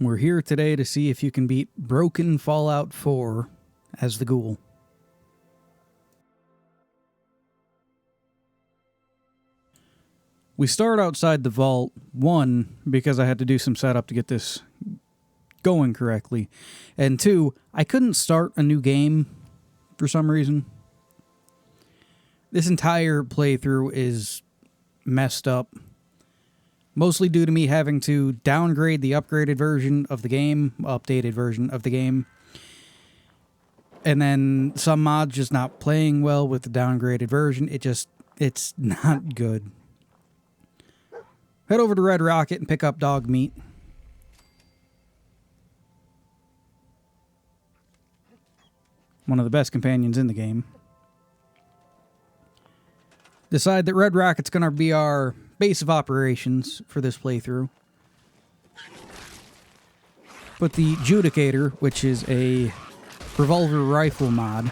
We're here today to see if you can beat Broken Fallout 4 as the Ghoul. We start outside the vault, one, because I had to do some setup to get this going correctly, and two, I couldn't start a new game for some reason. This entire playthrough is messed up, mostly due to me having to downgrade the updated version of the game, and then some mods just not playing well with the downgraded version. It's not good. Head over to Red Rocket and pick up dog meat. One of the best companions in the game. Decide that Red Rocket's going to be our base of operations for this playthrough. Put the Judicator, which is a revolver rifle mod.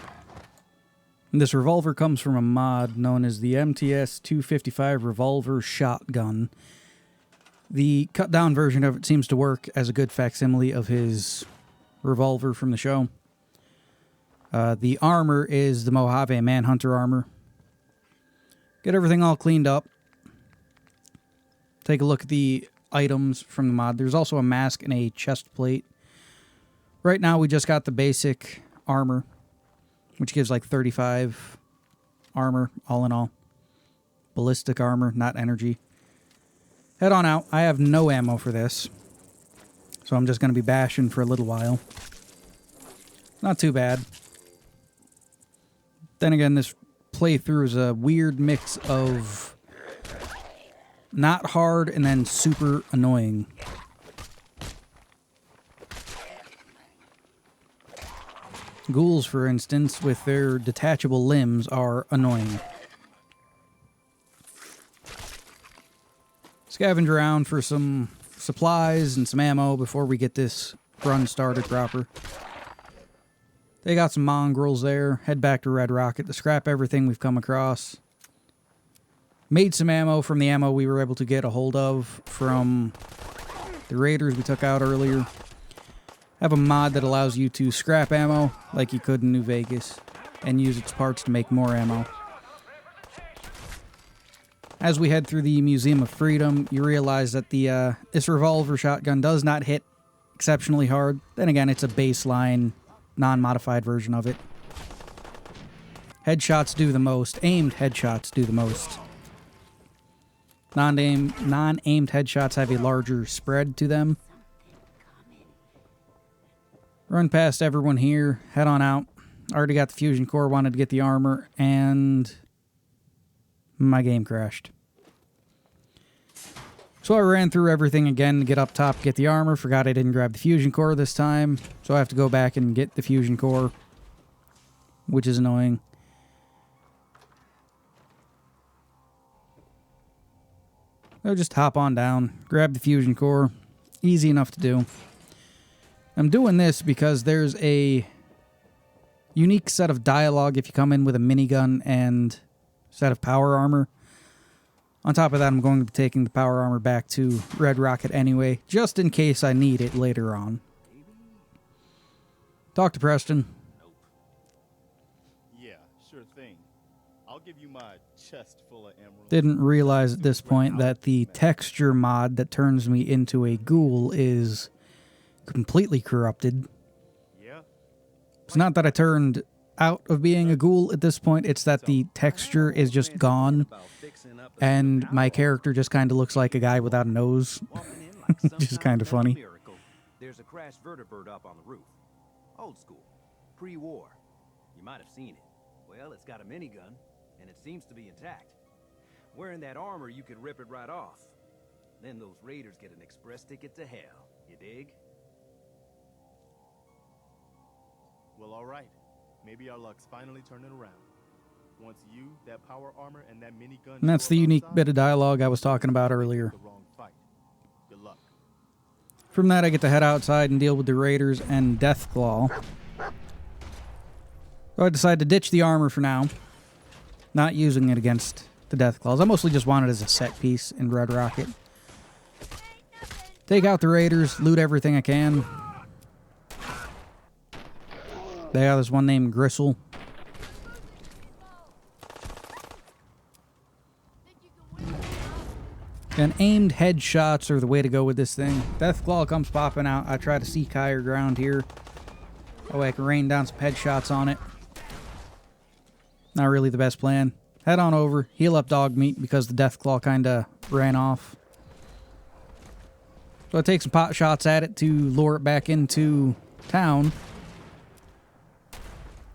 And this revolver comes from a mod known as the MTS 255 Revolver Shotgun. The cut-down version of it seems to work as a good facsimile of his revolver from the show. The armor is the Mojave Manhunter armor. Get everything all cleaned up. Take a look at the items from the mod. There's also a mask and a chest plate. Right now we just got the basic armor, which gives like 35 armor all in all. Ballistic armor, not energy. Head on out. I have no ammo for this, so I'm just going to be bashing for a little while. Not too bad. Then again, this playthrough is a weird mix of not hard and then super annoying. Ghouls, for instance, with their detachable limbs are annoying. Scavenge around for some supplies and some ammo before we get this run started proper. They got some mongrels there. Head back to Red Rocket to scrap everything we've come across. Made some ammo from the ammo we were able to get a hold of from the raiders we took out earlier. Have a mod that allows you to scrap ammo like you could in New Vegas and use its parts to make more ammo. As we head through the Museum of Freedom, you realize that this revolver shotgun does not hit exceptionally hard. Then again, it's a baseline, non-modified version of it. Headshots do the most. Aimed headshots do the most. Non-aimed headshots have a larger spread to them. Run past everyone here. Head on out. Already got the fusion core. Wanted to get the armor. And my game crashed. So I ran through everything again to get up top, get the armor. Forgot I didn't grab the fusion core this time. So I have to go back and get the fusion core, which is annoying. So just hop on down, grab the fusion core. Easy enough to do. I'm doing this because there's a unique set of dialogue if you come in with a minigun and set of power armor. On top of that, I'm going to be taking the power armor back to Red Rocket anyway, just in case I need it later on. Talk to Preston. Nope. Yeah, sure thing. I'll give you my chest full of emeralds. Didn't realize at this point that the texture mod that turns me into a ghoul is completely corrupted. Yeah. It's not that I turned out of being a ghoul at this point, it's that the texture is just gone, and my character just kind of looks like a guy without a nose, which is kind of funny. There's a crashed vertibird up on the roof. Old school, pre-war. You might have seen it. Well, it's got a minigun, and it seems to be intact. Wearing that armor, you could rip it right off. Then those raiders get an express ticket to hell. You dig? Well, all right. Maybe our luck's finally turning around. Once you, that power armor, and that minigun... And that's the unique bit of dialogue I was talking about earlier. Good luck. From that, I get to head outside and deal with the raiders and Deathclaw. So I decided to ditch the armor for now. Not using it against the Deathclaws. I mostly just want it as a set piece in Red Rocket. Take out the raiders, loot everything I can. They got this one named Gristle. And aimed headshots are the way to go with this thing. Deathclaw comes popping out. I try to seek higher ground here. Oh, I can rain down some headshots on it. Not really the best plan. Head on over, heal up dog meat because the Deathclaw kind of ran off. So I take some pot shots at it to lure it back into town.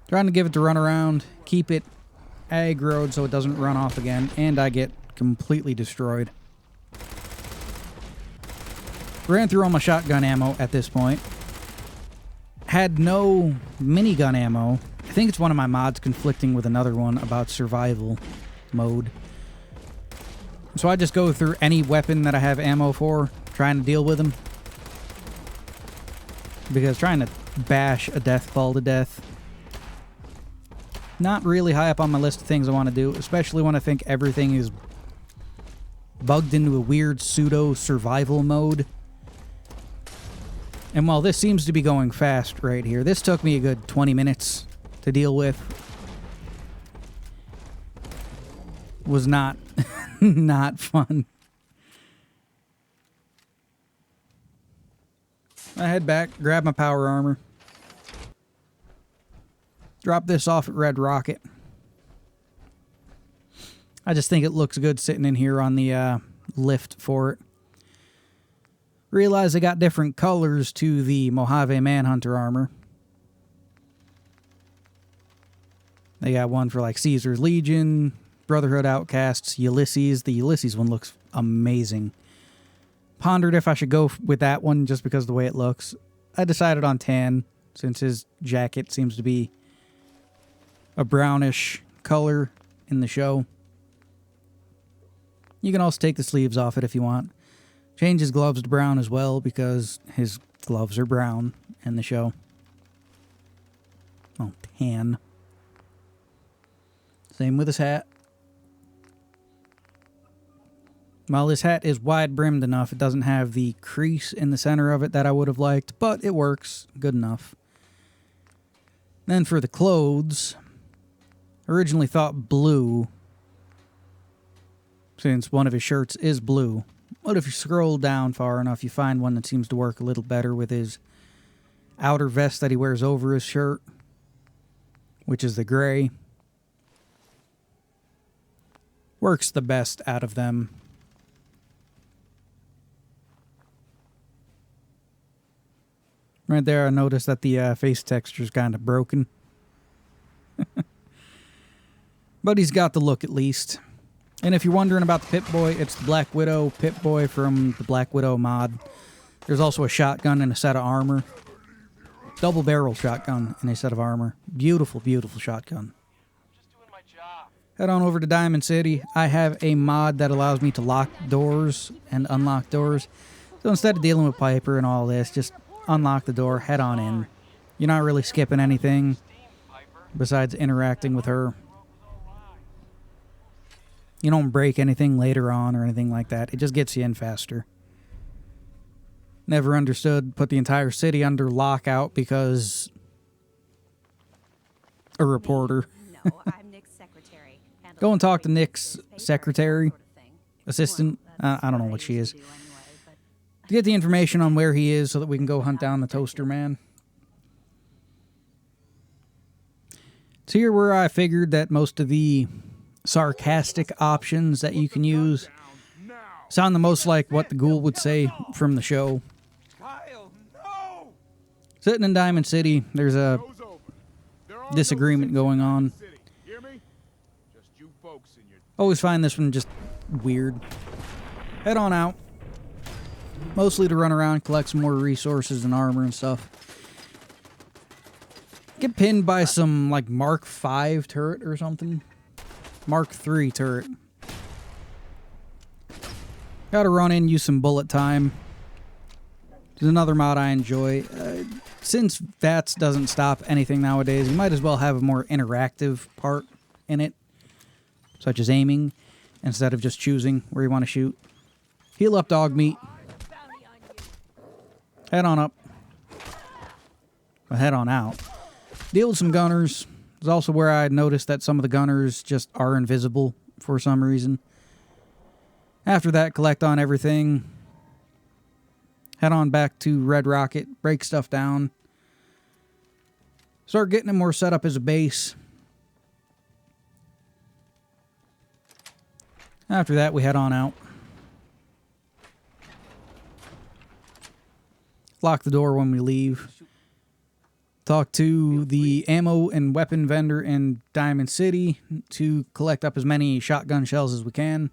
Trying to give it to run around, keep it aggroed so it doesn't run off again, and I get completely destroyed. Ran through all my shotgun ammo at this point. Had no minigun ammo. I think it's one of my mods conflicting with another one about survival mode. So I just go through any weapon that I have ammo for, trying to deal with them. Because trying to bash a Deathclaw to death, not really high up on my list of things I want to do, especially when I think everything is bugged into a weird pseudo-survival mode. And while this seems to be going fast right here, this took me a good 20 minutes to deal with. Was not, not fun. I head back, grab my power armor. Drop this off at Red Rocket. I just think it looks good sitting in here on the lift for it. Realize they got different colors to the Mojave Manhunter armor. They got one for like Caesar's Legion, Brotherhood Outcasts, Ulysses. The Ulysses one looks amazing. Pondered if I should go with that one just because of the way it looks. I decided on tan since his jacket seems to be a brownish color in the show. You can also take the sleeves off it if you want. Change his gloves to brown as well because his gloves are brown in the show. Oh, tan. Same with his hat. While his hat is wide-brimmed enough, it doesn't have the crease in the center of it that I would have liked, but it works good enough. Then for the clothes, originally thought blue, since one of his shirts is blue. But if you scroll down far enough, you find one that seems to work a little better with his outer vest that he wears over his shirt, which is the gray. Works the best out of them. Right there, I noticed that the face texture is kind of broken. But he's got the look at least. And if you're wondering about the Pip-Boy, it's the Black Widow Pip-Boy from the Black Widow mod. There's also a shotgun and a set of armor. Double barrel shotgun and a set of armor. Beautiful, beautiful shotgun. Just doing my job. Head on over to Diamond City. I have a mod that allows me to lock doors and unlock doors. So instead of dealing with Piper and all this, just unlock the door, head on in. You're not really skipping anything besides interacting with her. You don't break anything later on or anything like that. It just gets you in faster. Never understood. Put the entire city under lockout because a reporter. No, I'm Nick's secretary. Go and talk to Nick's secretary, assistant. I don't know what she is. To get the information on where he is so that we can go hunt down the Toaster Man. It's here where I figured that most of the sarcastic options that you can use sound the most like what the Ghoul would say from the show. Kyle, no! Sitting in Diamond City, there's a disagreement going on. Always find this one just weird. Head on out. Mostly to run around, collect some more resources and armor and stuff. Get pinned by some like Mark V turret or something. Mark III turret. Gotta run in, use some bullet time. There's another mod I enjoy. Since VATS doesn't stop anything nowadays, you might as well have a more interactive part in it, such as aiming, instead of just choosing where you want to shoot. Heal up dog meat. Head on up. Well, head on out. Deal with some gunners. It's also where I noticed that some of the gunners just are invisible for some reason. After that, collect on everything. Head on back to Red Rocket. Break stuff down. Start getting it more set up as a base. After that, we head on out. Lock the door when we leave. Talk to the ammo and weapon vendor in Diamond City to collect up as many shotgun shells as we can.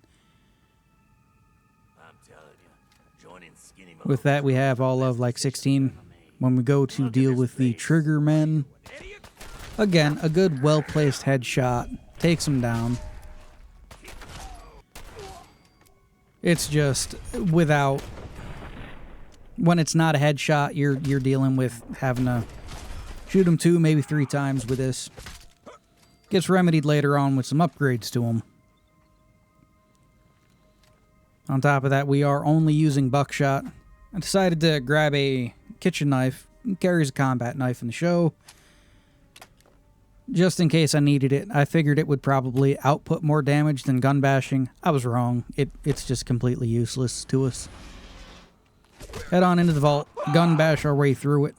With that, we have all of like 16. When we go to deal with the trigger men, again, a good well-placed headshot takes them down. It's just without, when it's not a headshot, you're dealing with having to shoot them 2, maybe 3 times with this. Gets remedied later on with some upgrades to them. On top of that, we are only using buckshot. I decided to grab a kitchen knife. It carries a combat knife in the show. Just in case I needed it. I figured it would probably output more damage than gun bashing. I was wrong. It's just completely useless to us. Head on into the vault. Gun bash our way through it.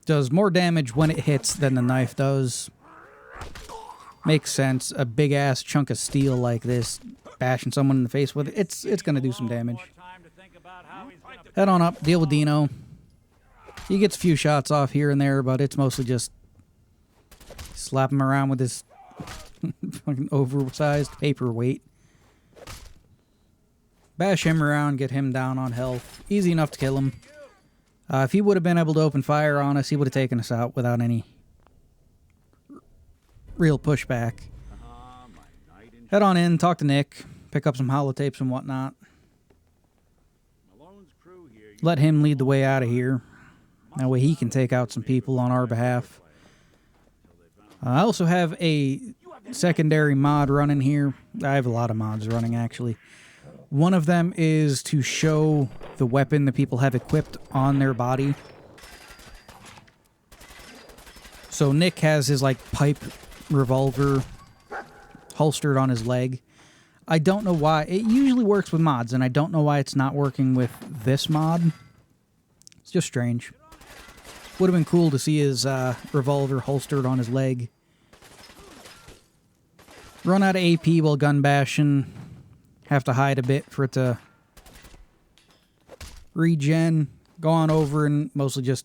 Does more damage when it hits than the knife does. Makes sense. A big ass chunk of steel like this, bashing someone in the face with it, it's going to do some damage. Head on up, deal with Dino. He gets a few shots off here and there, but it's mostly just slap him around with this fucking oversized paperweight. Bash him around, get him down on health. Easy enough to kill him. If he would have been able to open fire on us, he would have taken us out without any real pushback. Head on in, talk to Nick, pick up some holotapes and whatnot. Let him lead the way out of here. That way he can take out some people on our behalf. I also have a secondary mod running here. I have a lot of mods running, actually. One of them is to show the weapon that people have equipped on their body. So Nick has his, like, pipe revolver holstered on his leg. I don't know why. It usually works with mods, and I don't know why it's not working with this mod. It's just strange. Would have been cool to see his revolver holstered on his leg. Run out of AP while gun bashing. Have to hide a bit for it to regen. Go on over and mostly just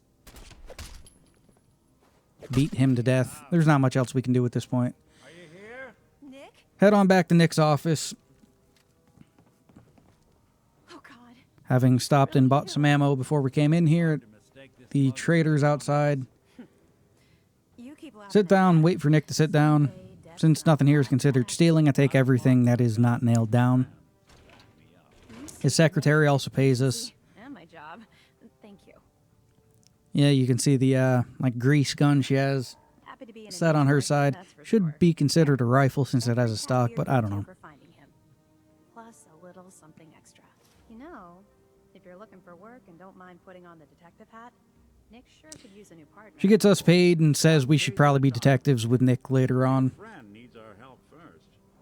beat him to death. There's not much else we can do at this point. Are you here? Nick? Head on back to Nick's office. Oh, God. Having stopped and bought some ammo before we came in here, the trader's outside. You keep laughing Sit at down, that. wait for Nick to sit down. Since nothing here is considered stealing, I take everything that is not nailed down. His secretary also pays us. And my job. Thank you. Yeah, you can see the like grease gun she has Happy to be in a set on her network, side. that's for Should sure. be considered a rifle since it has a stock, but I don't know. For finding him. Plus a little something extra. You know, if you're looking for work and don't mind putting on the detective hat, Nick sure could use a new partner. She gets us paid and says we should probably be detectives with Nick later on.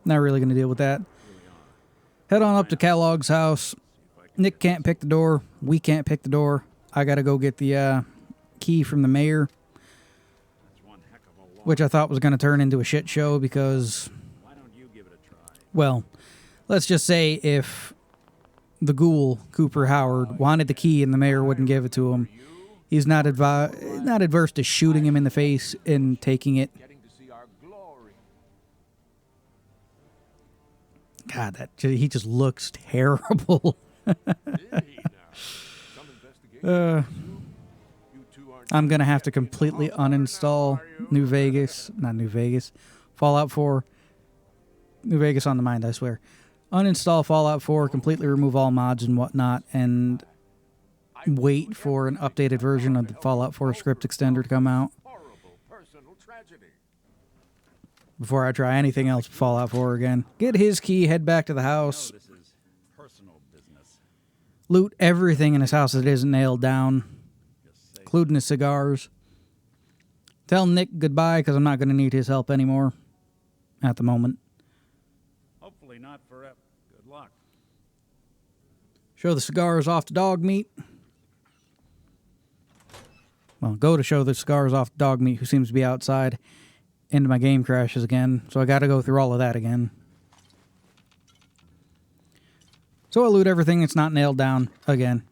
Not really going to deal with that. Head on up to Kellogg's house. Nick can't pick the door. We can't pick the door. I got to go get the key from the mayor, which I thought was going to turn into a shit show because, well, let's just say if the Ghoul, Cooper Howard, wanted the key and the mayor wouldn't give it to him, he's not adverse to shooting him in the face and taking it. God, he just looks terrible. I'm going to have to completely uninstall Fallout 4. New Vegas on the mind, I swear. Uninstall Fallout 4, completely remove all mods and whatnot, and wait for an updated version of the Fallout 4 script extender to come out before I try anything else with Fallout 4 again. Get his key, head back to the house. Loot everything in his house that isn't nailed down, including his cigars. Tell Nick goodbye because I'm not going to need his help anymore at the moment. Hopefully not forever. Good luck. Show the cigars off to dog meat. Well, go to show the cigars off to dog meat, who seems to be outside. Into my game crashes again, so I got to go through all of that again. So I loot everything that's not nailed down again.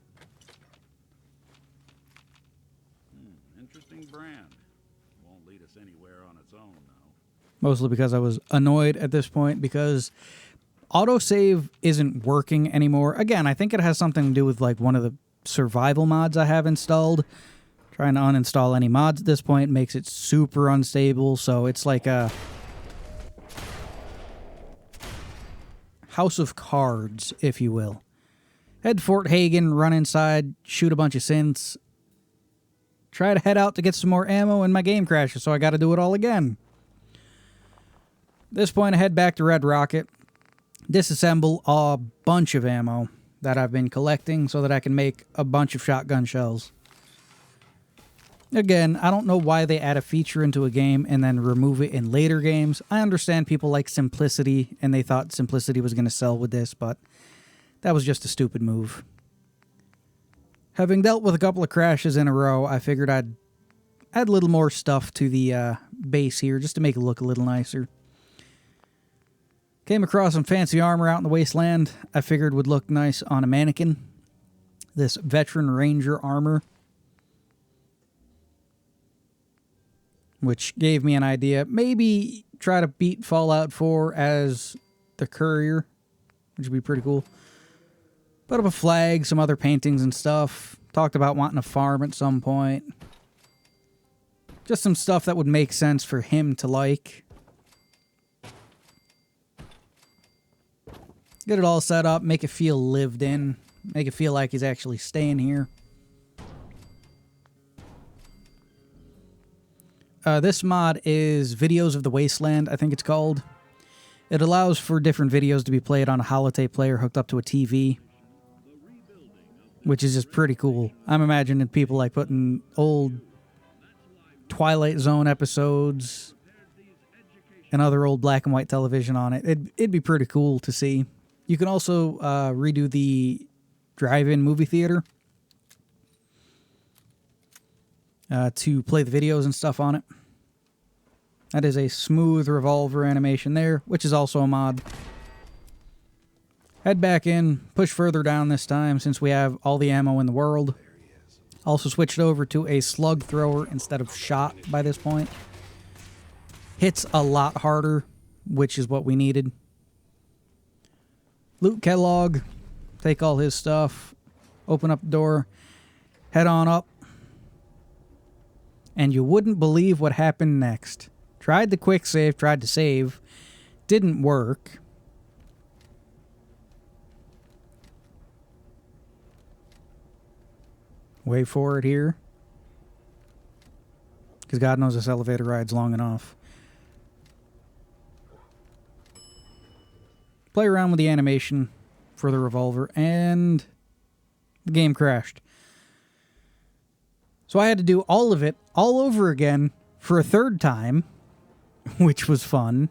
Interesting brand. Won't lead us anywhere on its own, though. Mostly because I was annoyed at this point because autosave isn't working anymore. Again, I think it has something to do with like one of the survival mods I have installed. Trying to uninstall any mods at this point makes it super unstable, so it's like a house of cards, if you will. Head to Fort Hagen, run inside, shoot a bunch of synths, try to head out to get some more ammo, and my game crashes, so I gotta do it all again. At this point, I head back to Red Rocket, disassemble a bunch of ammo that I've been collecting so that I can make a bunch of shotgun shells. Again, I don't know why they add a feature into a game and then remove it in later games. I understand people like simplicity, and they thought simplicity was going to sell with this, but that was just a stupid move. Having dealt with a couple of crashes in a row, I figured I'd add a little more stuff to the base here just to make it look a little nicer. Came across some fancy armor out in the wasteland I figured would look nice on a mannequin. This Veteran Ranger armor, which gave me an idea. Maybe try to beat Fallout 4 as the courier, which would be pretty cool. Put up a flag, some other paintings and stuff. Talked about wanting a farm at some point. Just some stuff that would make sense for him to like. Get it all set up, make it feel lived in. Make it feel like he's actually staying here. This mod is Videos of the Wasteland, I think it's called. It allows for different videos to be played on a holotape player hooked up to a TV, which is just pretty cool. I'm imagining people like putting old Twilight Zone episodes and other old black and white television on it. It'd be pretty cool to see. You can also redo the drive-in movie theater to play the videos and stuff on it. That is a smooth revolver animation there, which is also a mod. Head back in, push further down this time since we have all the ammo in the world. Also switched over to a slug thrower instead of shot by this point. Hits a lot harder, which is what we needed. Loot Kellogg, take all his stuff, open up the door, head on up. And you wouldn't believe what happened next. Tried the quick save, tried to save. Didn't work. Wait for it here. Because God knows this elevator ride's long enough. Play around with the animation for the revolver, and the game crashed. So I had to do all of it all over again for a third time, which was fun.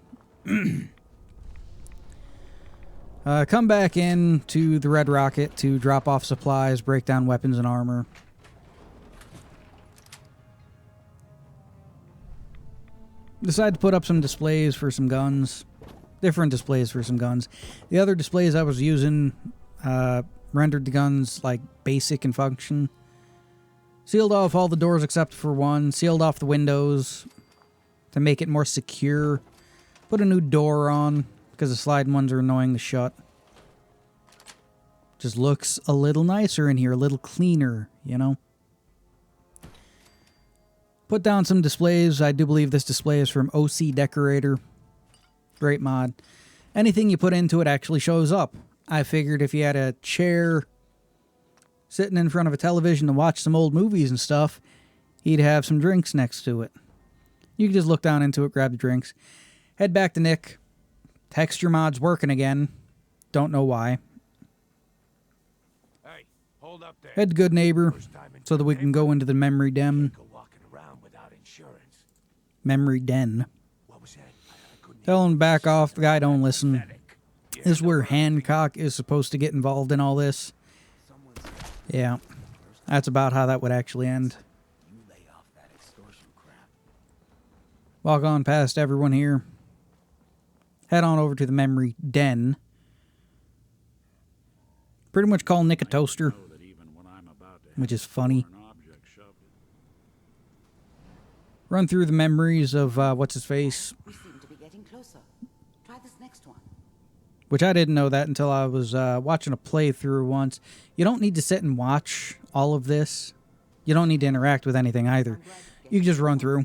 Come back in to the Red Rocket to drop off supplies, break down weapons and armor. Decided to put up some displays for some guns. Different displays for some guns. The other displays I was using rendered the guns like basic in function. Sealed off all the doors except for one. Sealed off the windows to make it more secure. Put a new door on because the sliding ones are annoying to shut. Just looks a little nicer in here, a little cleaner, you know. Put down some displays. I do believe this display is from OC Decorator. Great mod. Anything you put into it actually shows up. I figured if you had a chair sitting in front of a television to watch some old movies and stuff, he'd have some drinks next to it. You can just look down into it, grab the drinks. Head back to Nick. Texture mod's working again. Don't know why. Hey, Hold up there. Head to Good Neighbor First time in so that we can go into the memory den. Go walking around without insurance. Memory den. What was that? I couldn't Tell him to back off. The guy don't listen. hear. This is where Hancock is supposed to get involved in all this. Yeah. That's about how that would actually end. You lay off that extortion crap. Walk on past everyone here. Head on over to the memory den. Pretty much call Nick a toaster, Know that even when I'm about to which is funny. have an object shoved in. Run through the memories of what's his face, We seem to be getting closer. Try this next one. which I didn't know that until I was watching a playthrough once. You don't need to sit and watch all of this. You don't need to interact with anything either. You can just run through.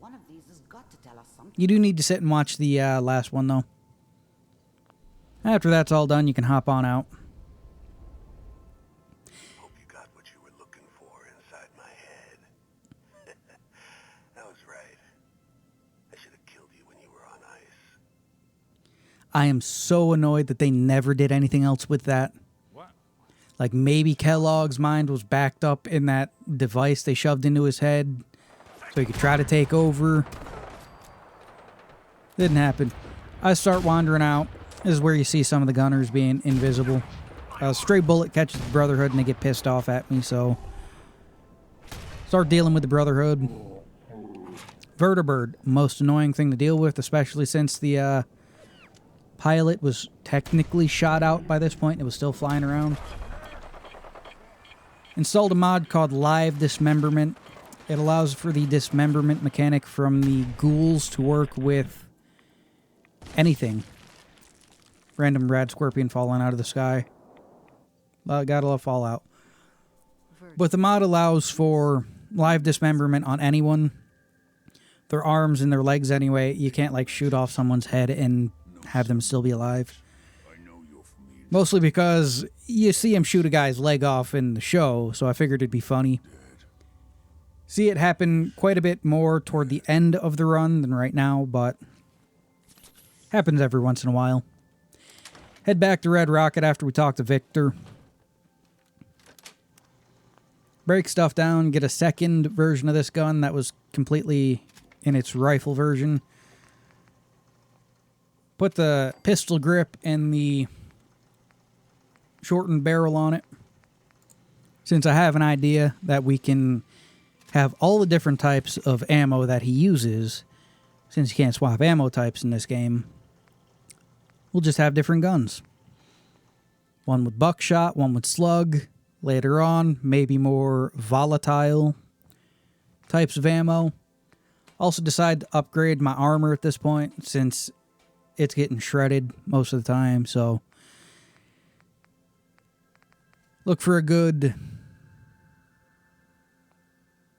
One of these has got to tell us something. You do need to sit and watch the last one, though. After that's all done, you can hop on out. Hope you got what you were looking for inside my head. I was right. I should have killed you when you were on ice. I am so annoyed that they never did anything else with that. What? Like maybe Kellogg's mind was backed up in that device they shoved into his head so he could try to take over. Didn't happen. I start wandering out. This is where you see some of the gunners being invisible. A stray bullet catches the Brotherhood and they get pissed off at me, so start dealing with the Brotherhood. Vertibird, most annoying thing to deal with, especially since the pilot was technically shot out by this point. It was still flying around. Installed a mod called Live Dismemberment. It allows for the dismemberment mechanic from the ghouls to work with anything. Random rad scorpion falling out of the sky. Gotta love Fallout. But the mod allows for live dismemberment on anyone. Their arms and their legs anyway. You can't like shoot off someone's head and have them still be alive. Mostly because you see him shoot a guy's leg off in the show, so I figured it'd be funny. See it happen quite a bit more toward the end of the run than right now, but happens every once in a while. Head back to Red Rocket after we talk to Victor. Break stuff down, get a second version of this gun that was completely in its rifle version. Put the pistol grip and the shortened barrel on it. Since I have an idea that we can have all the different types of ammo that he uses, since you can't swap ammo types in this game, we'll just have different guns. One with buckshot, one with slug. Later on, maybe more volatile types of ammo. Also decide to upgrade my armor at this point, since it's getting shredded most of the time, so look for a good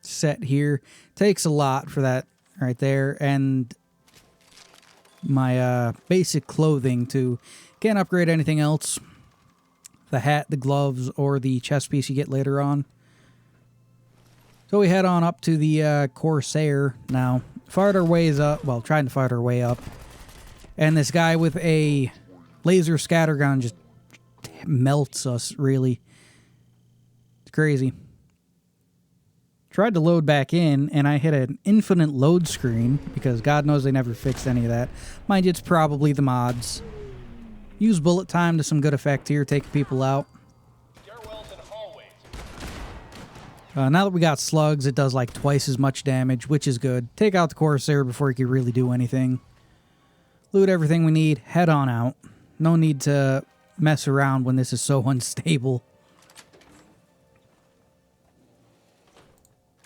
set here. Takes a lot for that right there, and my basic clothing too. Can't upgrade anything else. The hat, the gloves, or the chest piece you get later on. So we head on up to the Corsair now. Fired our ways up, well, trying to fire our way up. And this guy with a laser scattergun just melts us, really. It's crazy. Tried to load back in, and I hit an infinite load screen, because God knows they never fixed any of that. Mind you, it's probably the mods. Use bullet time to some good effect here, taking people out. Now that we got slugs, it does like twice as much damage, which is good. Take out the Corsair before you can really do anything. Loot everything we need, head on out. No need to mess around when this is so unstable.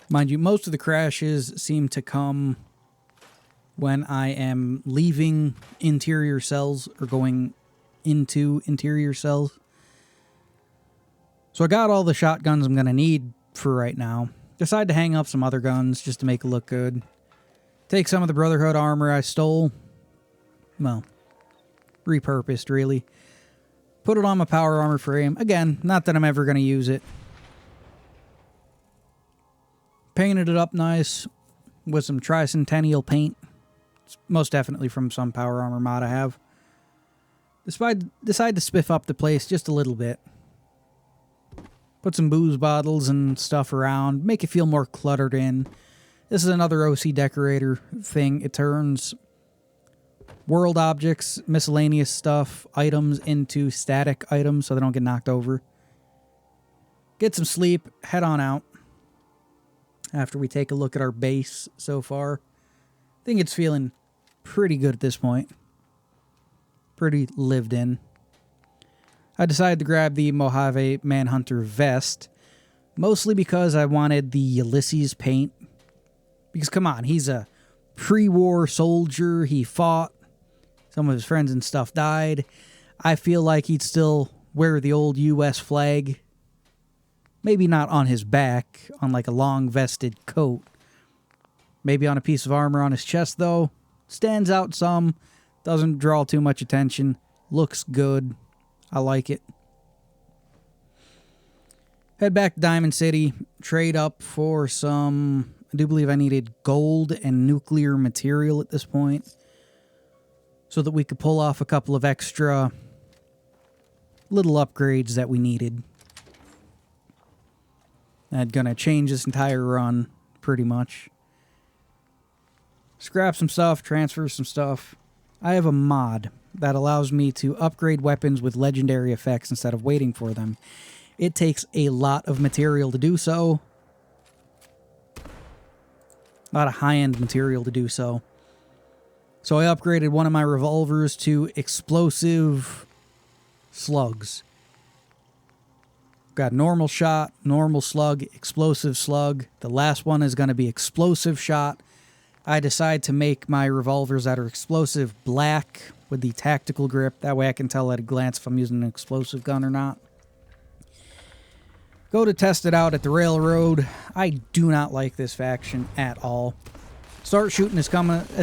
Mind you, most of the crashes seem to come when I am leaving interior cells or going into interior cells. So I got all the shotguns I'm going to need for right now. Decide to hang up some other guns just to make it look good. Take some of the Brotherhood armor I stole. Well, repurposed really. Put it on my power armor frame. Again, not that I'm ever going to use it. Painted it up nice with some tricentennial paint. It's most definitely from some power armor mod I have. Decide to spiff up the place just a little bit. Put some booze bottles and stuff around. Make it feel more cluttered in. This is another OC decorator thing. It turns world objects, miscellaneous stuff, items into static items so they don't get knocked over. Get some sleep. Head on out. After we take a look at our base so far. I think it's feeling pretty good at this point. Pretty lived in. I decided to grab the Mojave Manhunter vest, mostly because I wanted the Ulysses paint. Because, come on, he's a pre-war soldier. He fought. Some of his friends and stuff died. I feel like he'd still wear the old U.S. flag. Maybe not on his back, on like a long vested coat. Maybe on a piece of armor on his chest, though. Stands out some. Doesn't draw too much attention. Looks good. I like it. Head back to Diamond City. Trade up for some... I do believe I needed gold and nuclear material at this point. So that we could pull off a couple of extra little upgrades that we needed. I'm gonna change this entire run, pretty much. Scrap some stuff, transfer some stuff. I have a mod that allows me to upgrade weapons with legendary effects instead of waiting for them. It takes a lot of material to do so. A lot of high-end material to do so. So I upgraded one of my revolvers to explosive slugs. Got normal shot, normal slug, explosive slug. The last one is going to be explosive shot. I decide to make my revolvers that are explosive black with the tactical grip. That way I can tell at a glance if I'm using an explosive gun or not. Go to test it out at the railroad. I do not like this faction at all. Start shooting as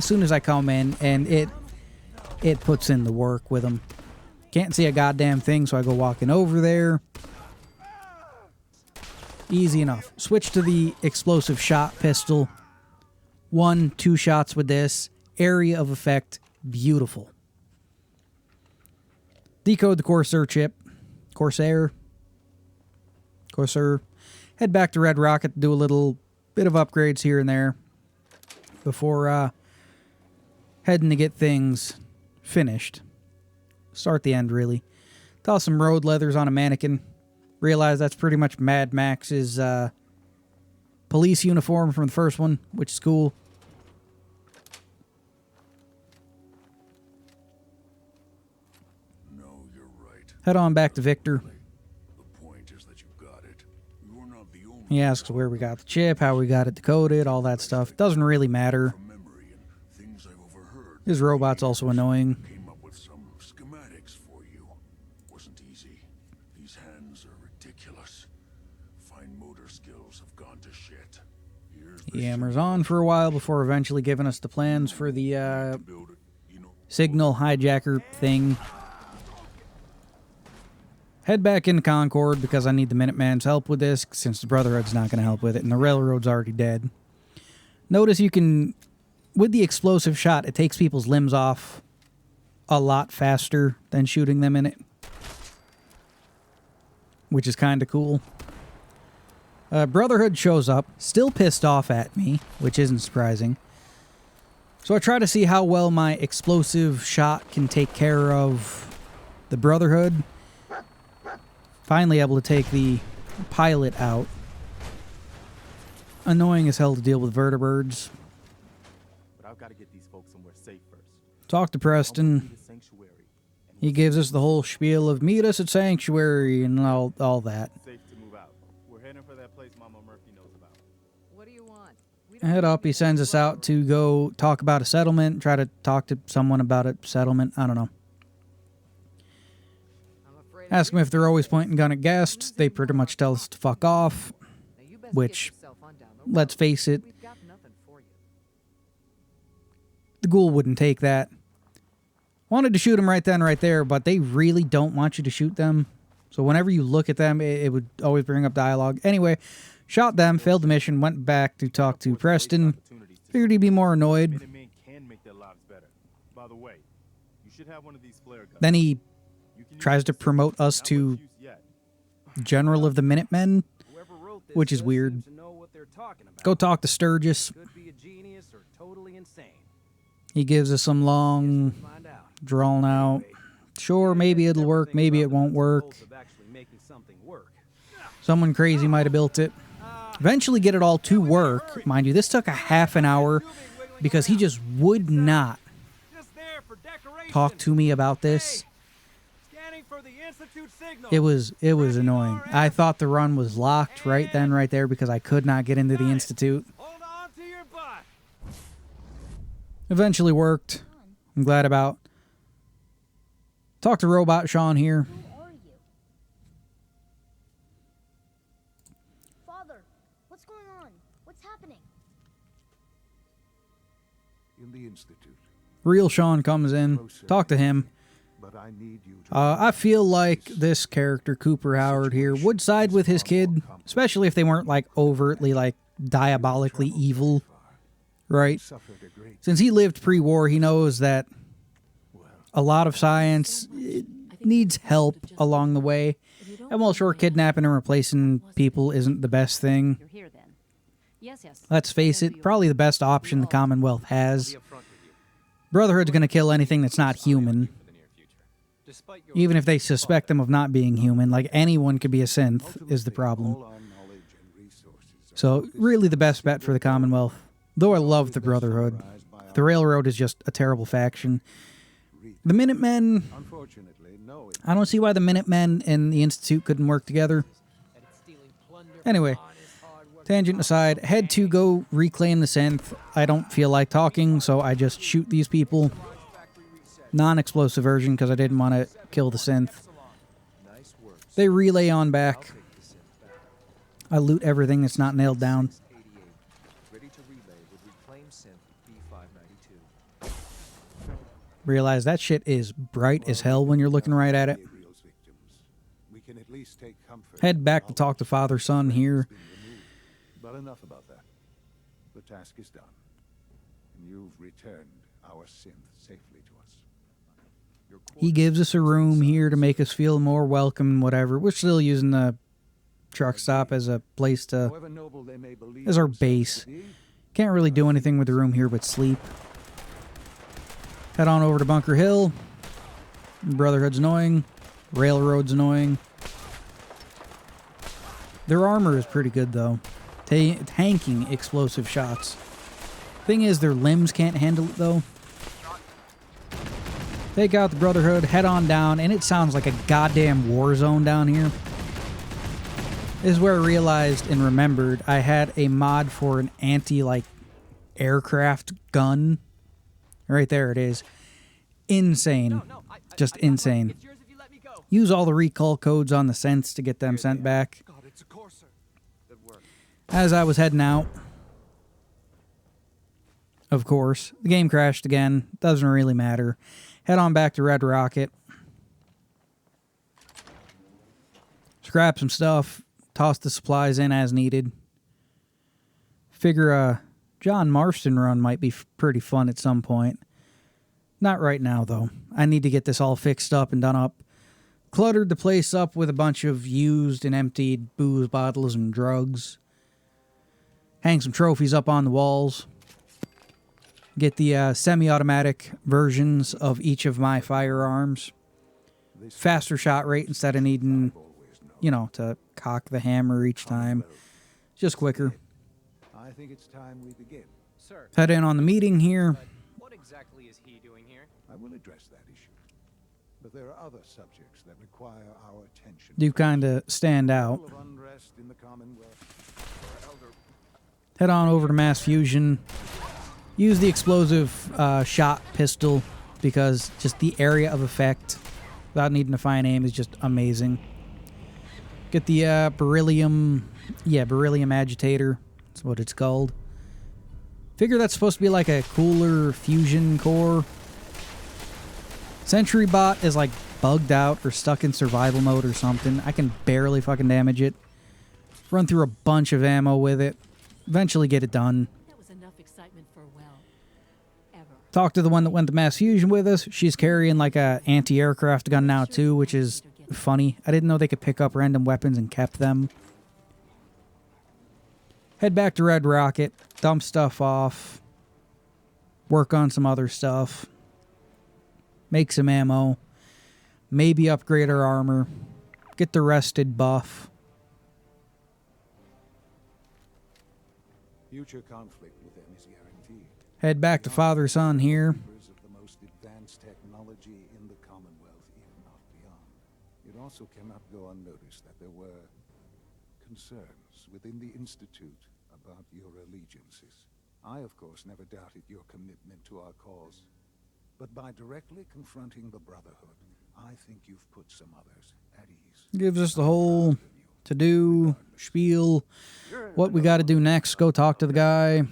soon as I come in, and it puts in the work with them. Can't see a goddamn thing, so I go walking over there. Easy enough. Switch to the explosive shot pistol. 1-2 shots with this. Area of effect. Beautiful. Decode the Corsair chip. Corsair. Head back to Red Rocket to do a little bit of upgrades here and there before heading to get things finished. Start the end, really. Toss some road leathers on a mannequin. Realize that's pretty much Mad Max's police uniform from the first one, which is cool. No, you're right. Head on back to Victor. The point is that you got it. You're not the only He asks where we got the chip, how we got it decoded, all that stuff. Doesn't really matter. from memory and things I've overheard. His robot's also annoying. Came up with some schematics for you. Wasn't easy. These hands are ridiculous. Fine motor skills have gone to shit. Here's the He hammers on for a while before eventually giving us the plans for the build it. You know, signal hijacker thing. Head back into Concord because I need the Minuteman's help with this, since the Brotherhood's not going to help with it, and the Railroad's already dead. Notice you can, with the explosive shot, it takes people's limbs off a lot faster than shooting them in it, which is kind of cool. Brotherhood shows up, still pissed off at me, which isn't surprising. So I try to see how well my explosive shot can take care of the Brotherhood. Finally able to take the pilot out. Annoying as hell to deal with vertibirds. But I've got to get these folks somewhere safe first. Talk to Preston. He gives us the whole spiel of meet us at Sanctuary and all that. Safe to move out. We're heading for that place Mama Murphy knows about. What do you want? Head up, he sends us out to go talk about a settlement, try to talk to someone about a settlement, I don't know. Ask them if they're always pointing gun at guests. They pretty much tell us to fuck off, which, let's face it, the Ghoul wouldn't take that. Wanted to shoot them right then, right there, but they really don't want you to shoot them. So whenever you look at them, it would always bring up dialogue. Anyway, shot them, failed the mission, went back to talk to Preston. Figured he'd be more annoyed. Minutemen can make their lives better. By the way, you should have one of these flare guns. Then he You can use tries to it promote us not to much use yet. general of the Minutemen, Whoever wrote this which is does weird. seem to know what they're talking about. Go talk to Sturgis. Could be a genius or totally insane. He gives us some long, Find out. drawn out. Sure, maybe it'll work, maybe it won't work. Of actually making something work. Someone crazy might have built it. Eventually get it all to work. Mind you, this took a half an hour because he just would not Just there for decoration. talk to me about this. Scanning for the Institute signal. It was annoying. I thought the run was locked right then, right there, because I could not get into the Institute. Hold on to your butt. Eventually worked. I'm glad about. Talk to Robot Sean here. Who are you? Father, what's going on? What's happening? In the Institute. Real Sean comes in. Talk to him. But I need you to I feel like this character, Cooper Howard here, would side with his kid, especially if they weren't like overtly like diabolically evil, right? suffer a great Since he lived pre-war, he knows that a lot of science needs help along the way. And while sure, kidnapping and replacing people isn't the best thing, You're here then. Yes, yes. let's face it, probably the best option the Commonwealth has. Brotherhood's going to kill anything that's not human. Even if they suspect them of not being human, like anyone could be a synth, is the problem. all our knowledge and resources are So, really the best bet for the Commonwealth. Though I love the Brotherhood. The Railroad is just a terrible faction. The Minutemen, unfortunately no it I don't see why the Minutemen and the Institute couldn't work together. Anyway, tangent aside, head to go reclaim the synth. I don't feel like talking, so I just shoot these people. Non-explosive version because I didn't want to kill the synth. They relay on back. I loot everything that's not nailed down. Ready to relay with reclaim synth B592. Realize that shit is bright as hell when you're looking right at it. Gabriel's victims. We can at least take comfort. Head back to talk to father-son here. But enough about that. The task is done. And you've returned our synth safely to us. Your He gives us a room here to make us feel more welcome and whatever. We're still using the truck stop as a place to, however noble they may believe as our themselves base. to be, Can't really do anything with the room here but sleep. Head on over to Bunker Hill. Brotherhood's annoying. Railroad's annoying. Their armor is pretty good though. Tanking explosive shots. Thing is, their limbs can't handle it though. Take out the Brotherhood, head on down, and it sounds like a goddamn war zone down here. This is where I realized and remembered I had a mod for an aircraft gun. Right there it is. Insane. Just insane. Use all the recall codes on the synths to get them sent back. God, it's a courser. Good work. As I was heading out, of course, the game crashed again. Doesn't really matter. Head on back to Red Rocket. Scrap some stuff. Toss the supplies in as needed. Figure a John Marston run might be pretty fun at some point. Not right now, though. I need to get this all fixed up and done up. Cluttered the place up with a bunch of used and emptied booze bottles and drugs. Hang some trophies up on the walls. Get the semi-automatic versions of each of my firearms. Faster shot rate instead of needing, to cock the hammer each time. Just quicker. I think it's time we begin. Sir, Head in on the meeting here. what exactly is he doing here? I will address that issue. But there are other subjects that require our attention. Do kind of stand out. Of unrest in the Commonwealth. Head on over to Mass Fusion. Use the explosive shot pistol because just the area of effect without needing to find aim is just amazing. Get the beryllium agitator. That's what it's called. Figure that's supposed to be like a cooler fusion core. Sentry Bot is like bugged out or stuck in survival mode or something. I can barely fucking damage it. Run through a bunch of ammo with it. Eventually get it done. That was enough excitement for ever. Talk to the one that went to Mass Fusion with us. She's carrying like a anti-aircraft gun now too, which is funny. I didn't know they could pick up random weapons and kept them. Head back to Red Rocket, dump stuff off, work on some other stuff, make some ammo, maybe upgrade our armor, get the rested buff. Future conflict with them is guaranteed. Head back to father-son here. Of the most advanced technology in the Commonwealth, if not beyond. It also cannot go unnoticed that there were concerns within the Institute about your allegiances. I, of course, never doubted your commitment to our cause. But by directly confronting the Brotherhood, I think you've put some others at ease. Gives us the whole to-do spiel. What we got to do next, go talk to the guy,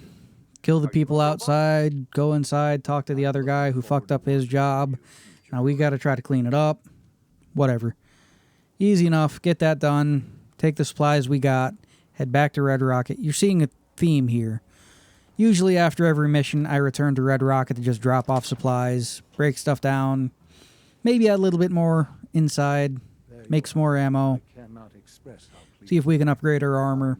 kill the people outside, go inside, talk to the other guy who fucked up his job. Now we got to try to clean it up. Whatever. Easy enough. Get that done. Take the supplies we got. Head back to Red Rocket. You're seeing a theme here. Usually after every mission, I return to Red Rocket to just drop off supplies, break stuff down, maybe add a little bit more inside, make some more ammo, see if we can upgrade our armor.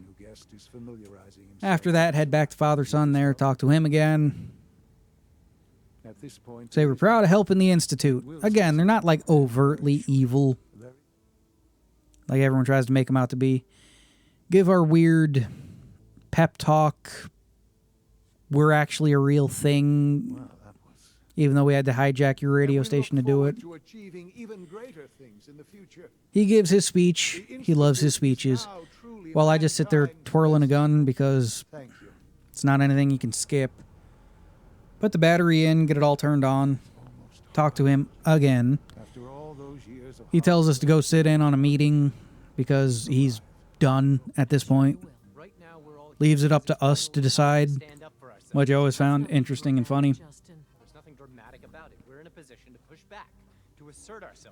After that, head back to father-son there, talk to him again. Say we're proud of helping the Institute. Again, they're not like overtly evil, like everyone tries to make them out to be. Give our weird pep talk. We're actually a real thing, even though we had to hijack your radio station to do it. He gives his speech. He loves his speeches. While I just sit there twirling a gun because it's not anything you can skip. Put the battery in, get it all turned on. Talk to him again. He tells us to go sit in on a meeting because he's done at this point. Leaves it up to us to decide, which I always found interesting and funny.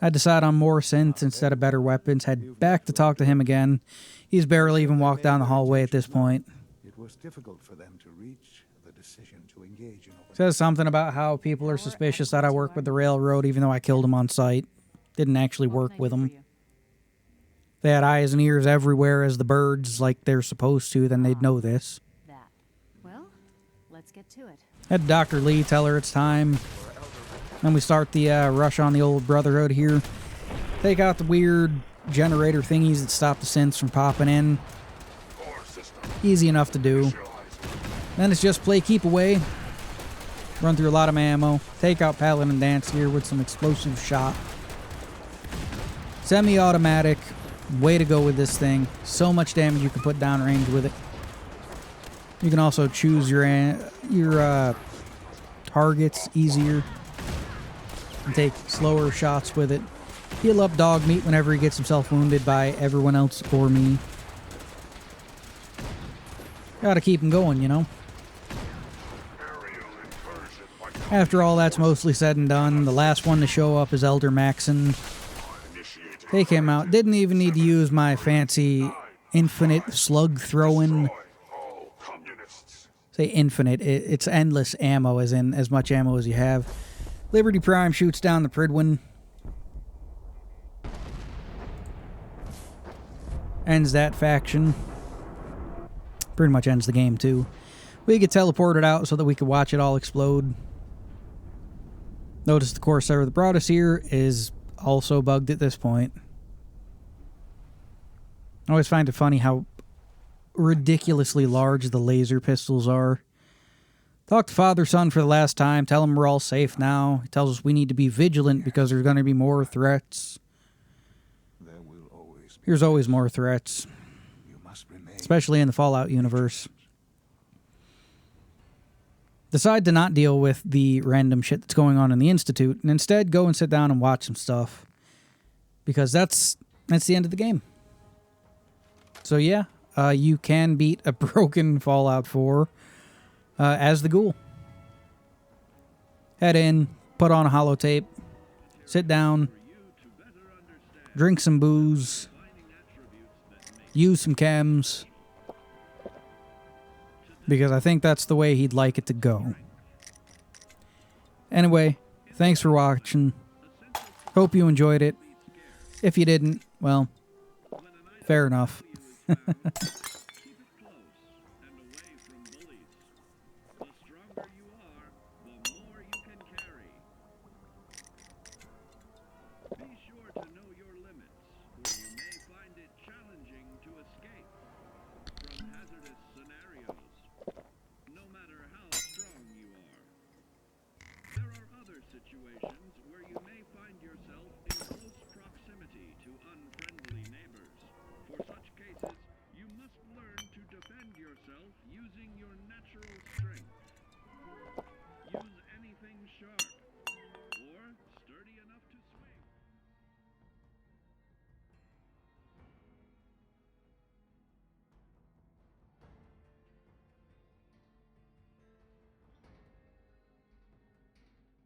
I decide on more synths instead of better weapons. Head back to talk to him again. He's barely even walked down the hallway at this point. It was difficult for them to reach the decision to engage in. Says something about how people are suspicious that I work with the railroad, even though I killed him on sight. Didn't actually work with them. They had eyes and ears everywhere as the birds, like they're supposed to, then they'd know this. Well, let's get to it. Had Dr. Lee tell her it's time. Then we start the rush on the old Brotherhood here. Take out the weird generator thingies that stop the synths from popping in. Easy enough to do. Then it's just play keep away. Run through a lot of ammo. Take out Paladin Dance here with some explosive shot. Semi-automatic. Way to go with this thing. So much damage you can put downrange with it. You can also choose your targets easier. And take slower shots with it. Heal up dog meat whenever he gets himself wounded by everyone else or me. Gotta keep him going, you know. After all that's mostly said and done, the last one to show up is Elder Maxon. Take him out. Didn't even need to use my fancy infinite slug throwing. Say infinite. It's endless ammo, as in as much ammo as you have. Liberty Prime shoots down the Pridwin. Ends that faction. Pretty much ends the game, too. We get teleported out so that we can watch it all explode. Notice the Corsair that brought us here is also bugged at this point. I always find it funny how ridiculously large the laser pistols are. Talk to father-son for the last time. Tell him we're all safe now. He tells us we need to be vigilant because there's going to be more threats. There's always more threats. Especially in the Fallout universe. Decide to not deal with the random shit that's going on in the Institute, and instead go and sit down and watch some stuff. Because that's the end of the game. So yeah, you can beat a broken Fallout 4 as the Ghoul. Head in, put on a holotape, sit down, drink some booze, use some chems, because I think that's the way he'd like it to go. Anyway, thanks for watching. Hope you enjoyed it. If you didn't, well, fair enough. Keep it close and away from bullies. The stronger you are, the more you can carry. Be sure to know your limits, or you may find it challenging to escape from hazardous scenarios, no matter how strong you are. There are other situations where you may find yourself in close proximity to unfriendly neighbors. For such cases, you must learn to defend yourself using your natural strength. Use anything sharp,